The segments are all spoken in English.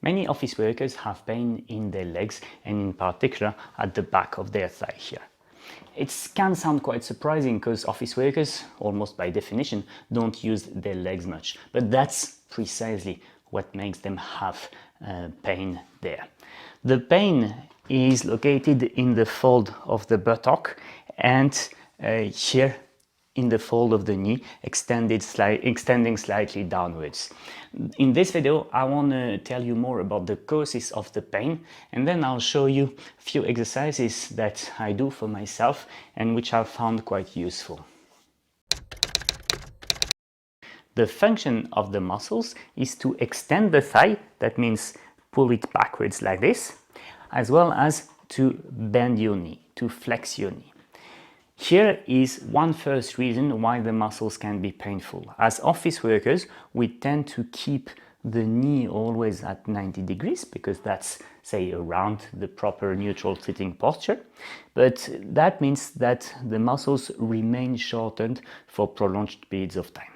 Many office workers have pain in their legs and in particular at the back of their thigh here. It can sound quite surprising because office workers, almost by definition, don't use their legs much, but that's precisely what makes them have pain there. The pain is located in the fold of the buttock and here in the fold of the knee, extending slightly downwards. In this video, I want to tell you more about the causes of the pain, and then I'll show you a few exercises that I do for myself and which I've found quite useful. The function of the muscles is to extend the thigh, that means pull it backwards like this, as well as to bend your knee, to flex your knee. Here is one first reason why the muscles can be painful. As office workers, we tend to keep the knee always at 90 degrees because that's, say, around the proper neutral sitting posture. But that means that the muscles remain shortened for prolonged periods of time.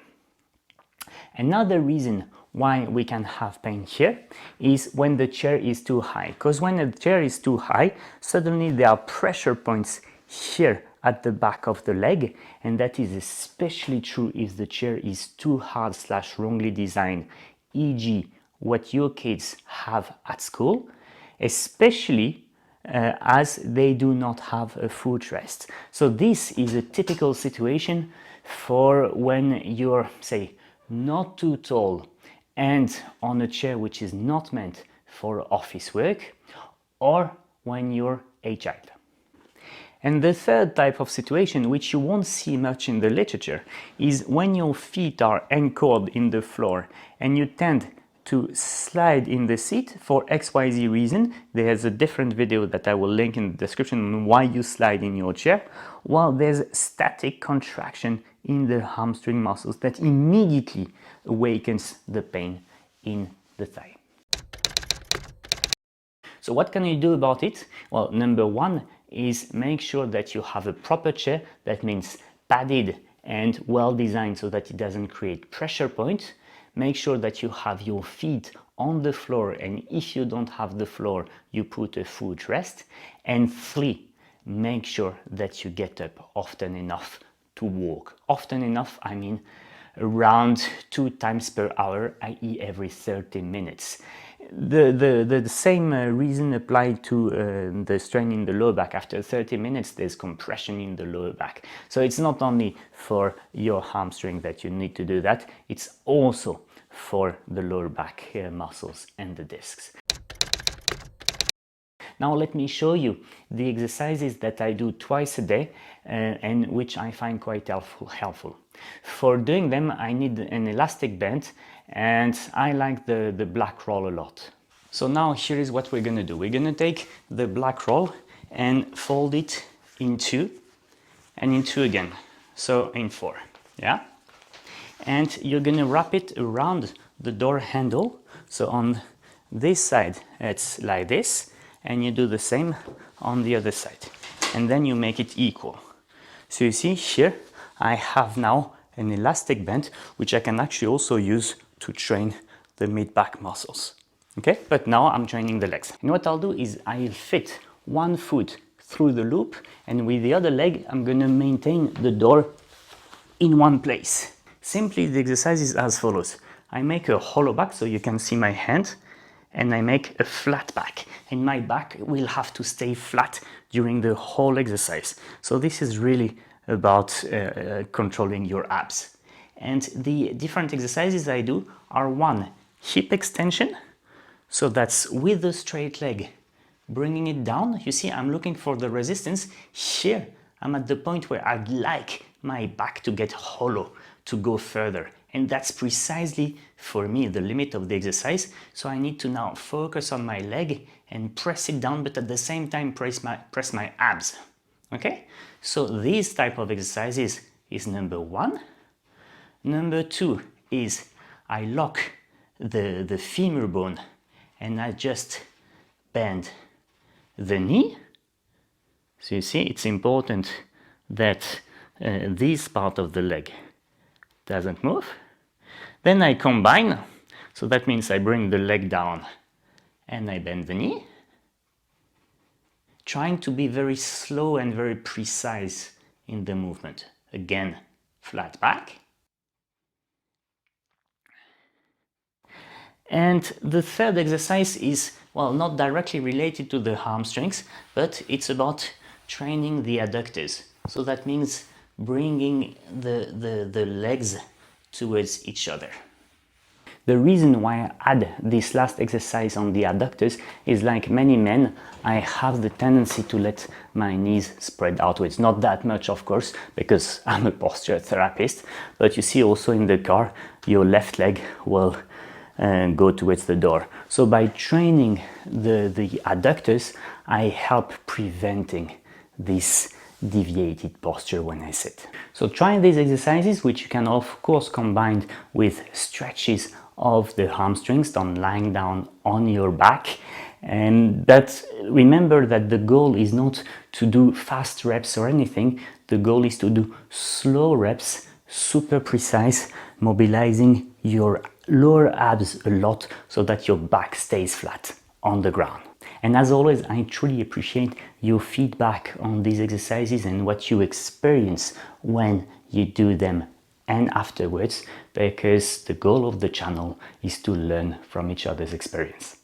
Another reason why we can have pain here is when the chair is too high. Because when the chair is too high, suddenly there are pressure points here at the back of the leg, and that is especially true if the chair is too hard / wrongly designed, e.g. what your kids have at school, especially as they do not have a footrest. So this is a typical situation for when you're, say, not too tall and on a chair which is not meant for office work, or when you're a child. And the third type of situation, which you won't see much in the literature, is when your feet are anchored in the floor and you tend to slide in the seat for XYZ reason. There's a different video that I will link in the description on why you slide in your chair, while there's static contraction in the hamstring muscles that immediately awakens the pain in the thigh. So what can you do about it? Well, number one is make sure that you have a proper chair, that means padded and well designed so that it doesn't create pressure points. Make sure that you have your feet on the floor, and if you don't have the floor, you put a footrest. And three, make sure that you get up often enough to walk. Often enough, I mean around 2 times per hour, i.e. every 30 minutes. The same reason applied to the strain in the lower back. After 30 minutes, there's compression in the lower back. So it's not only for your hamstring that you need to do that, it's also for the lower back muscles and the discs. Now let me show you the exercises that I do twice a day and which I find quite helpful. For doing them, I need an elastic band, and I like the black roll a lot. So now here is what we're going to do. We're going to take the black roll and fold it in 2 and in 2 again. So in 4, yeah? And you're going to wrap it around the door handle. So on this side, it's like this, and you do the same on the other side. And then you make it equal. So you see here, I have now an elastic band, which I can actually also use to train the mid-back muscles. Okay, but now I'm training the legs. And what I'll do is I'll fit one foot through the loop, and with the other leg, I'm gonna maintain the door in one place. Simply, the exercise is as follows. I make a hollow back so you can see my hand, and I make a flat back, and my back will have to stay flat during the whole exercise. So this is really about controlling your abs. And the different exercises I do are: 1, hip extension, so that's with the straight leg, bringing it down. You see, I'm looking for the resistance. Here, I'm at the point where I'd like my back to get hollow, to go further. And that's precisely, for me, the limit of the exercise. So I need to now focus on my leg and press it down, but at the same time press my abs. Okay? So this type of exercises is number 1. Number 2 is I lock the femur bone and I just bend the knee. So you see, it's important that this part of the leg doesn't move. Then I combine, so that means I bring the leg down and I bend the knee, trying to be very slow and very precise in the movement. Again, flat back. And the third exercise is, well, not directly related to the hamstrings, but it's about training the adductors. So that means bringing the legs towards each other. The reason why I add this last exercise on the adductors is, like many men, I have the tendency to let my knees spread outwards. Not that much, of course, because I'm a posture therapist, but you see also in the car, your left leg will go towards the door. So by training the adductors, I help preventing this deviated posture when I sit. So try these exercises, which you can of course combine with stretches of the hamstrings done lying down on your back. But remember that the goal is not to do fast reps or anything. The goal is to do slow reps, super precise, mobilizing your lower abs a lot so that your back stays flat on the ground. And as always, I truly appreciate your feedback on these exercises and what you experience when you do them and afterwards, because the goal of the channel is to learn from each other's experience.